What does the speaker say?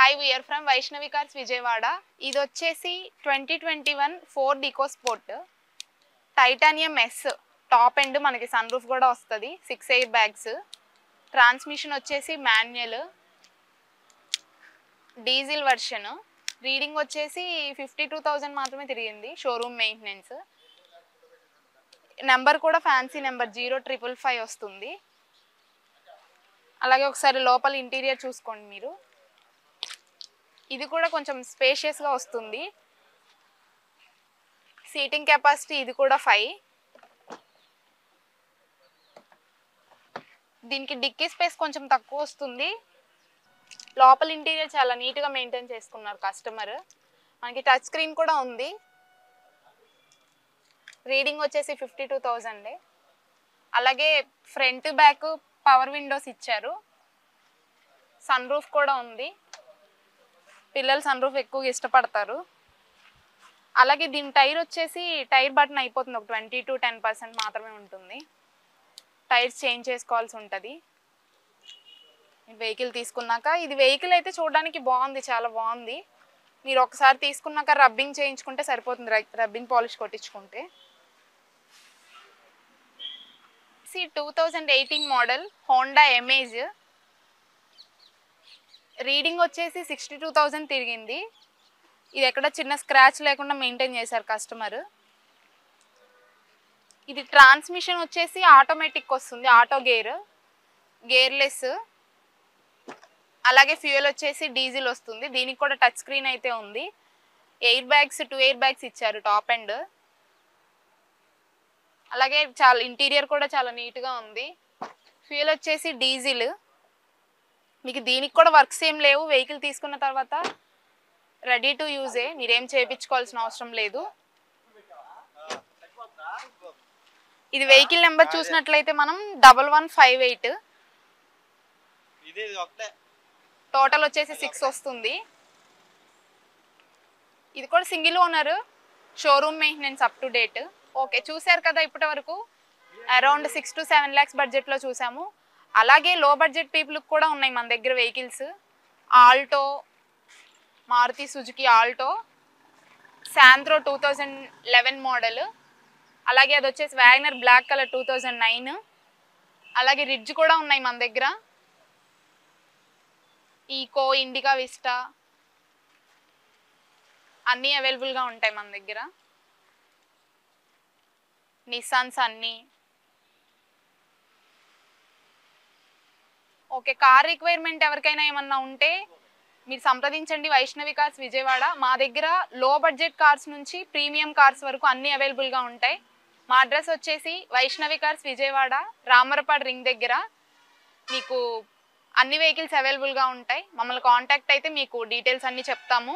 Hi, we are from Vaishnavi cars Vijayawada. ఇది వచ్చేసి 2021 Ford EcoSport titanium S. Top end మనకి sunroof కూడా వస్తుంది. 6 ఎయిర్ బ్యాగ్స్. ట్రాన్స్మిషన్ వచ్చేసి మాన్యువల్, డీజిల్ వర్షన్. రీడింగ్ వచ్చేసి 52,000 మాత్రమే తిరిగింది. Showroom maintenance. నెంబర్ కూడా ఫ్యాన్సీ నెంబర్ 0555 వస్తుంది. అలాగే ఒకసారి లోపల ఇంటీరియర్ చూసుకోండి మీరు. ఇది కూడా కొంచెం స్పేషియస్గా వస్తుంది. సీటింగ్ కెపాసిటీ ఇది కూడా 5. దీనికి డిక్కీ స్పేస్ కొంచెం తక్కువ వస్తుంది. లోపల ఇంటీరియర్ చాలా నీట్గా మెయింటైన్ చేసుకున్నారు కస్టమర్. మనకి టచ్ స్క్రీన్ కూడా ఉంది. రీడింగ్ వచ్చేసి 52,000. అలాగే ఫ్రంట్ బ్యాక్ పవర్ విండోస్ ఇచ్చారు. సన్ రూఫ్ కూడా ఉంది. పిల్లలు సన్ రూఫ్ ఎక్కువగా ఇష్టపడతారు. అలాగే దీని టైర్ వచ్చేసి టైర్ బటన్ అయిపోతుంది. ఒక 20 to 10% మాత్రమే ఉంటుంది. టైర్స్ చేంజ్ చేసుకోవాల్సి ఉంటుంది వెహికల్ తీసుకున్నాక. ఇది వెహికల్ అయితే చూడడానికి బాగుంది, చాలా బాగుంది. మీరు ఒకసారి తీసుకున్నాక రబ్బింగ్ చేయించుకుంటే సరిపోతుంది, రబ్బింగ్ పాలిష్ కొట్టించుకుంటే. 2018 మోడల్ హోండా ఎమేజ్. రీడింగ్ వచ్చేసి 62,000 తిరిగింది. ఇది ఎక్కడ చిన్న స్క్రాచ్ లేకుండా మెయింటైన్ చేశారు కస్టమర్. ఇది ట్రాన్స్మిషన్ వచ్చేసి ఆటోమేటిక్ వస్తుంది, ఆటో గేర్, గేర్లెస్. అలాగే ఫ్యూయల్ వచ్చేసి డీజిల్ వస్తుంది. దీనికి కూడా టచ్ స్క్రీన్ అయితే ఉంది. ఎయిర్ బ్యాగ్స్ 2 ఎయిర్ బ్యాగ్స్ ఇచ్చారు టాప్ ఎండ్. అలాగే చాలా ఇంటీరియర్ కూడా చాలా నీట్గా ఉంది. ఫ్యూయల్ వచ్చేసి డీజిల్. మీకు దీనికి కూడా వర్క్స్ ఏం లేవు. వెహికల్ తీసుకున్న తర్వాత రెడీ టు యూజే, మీరేం చేయించుకోవాల్సిన అవసరం లేదు. ఇది వెహికల్ నెంబర్ చూసినట్లయితే మనం 1158. టోటల్ వచ్చేసి 6 వస్తుంది. ఇది కూడా single owner, showroom maintenance up to date. Okay, చూసారు కదా ఇప్పటి వరకు అరౌండ్ 6 to 7 lakhs బడ్జెట్లో చూసాము. అలాగే లో బడ్జెట్ పీపుల్కి కూడా ఉన్నాయి మన దగ్గర vehicles. Alto, Maruti Suzuki Alto, Santro 2011 model. అలాగే అది వచ్చేసి వ్యాగనర్ బ్లాక్ కలర్ 2009. అలాగే రిడ్జ్ కూడా ఉన్నాయి మన దగ్గర. ఈకో, ఇండికా విస్టా అన్నీ అవైలబుల్గా ఉంటాయి మన దగ్గర. నిస్సాన్స్ అన్నీ. ఓకే, కార్ రిక్వైర్మెంట్ ఎవరికైనా ఏమన్నా ఉంటే మీరు సంప్రదించండి వైష్ణవి కార్స్ విజయవాడ. మా దగ్గర లో బడ్జెట్ కార్స్ నుంచి ప్రీమియం కార్స్ వరకు అన్నీ అవైలబుల్గా ఉంటాయి. మా అడ్రస్ వచ్చేసి వైష్ణవి కార్స్ విజయవాడ, రామరపాడు రింగ్ దగ్గర. మీకు అన్ని వెహికల్స్ అవైలబుల్గా ఉంటాయి. మమ్మల్ని కాంటాక్ట్ అయితే మీకు డీటెయిల్స్ అన్నీ చెప్తాము.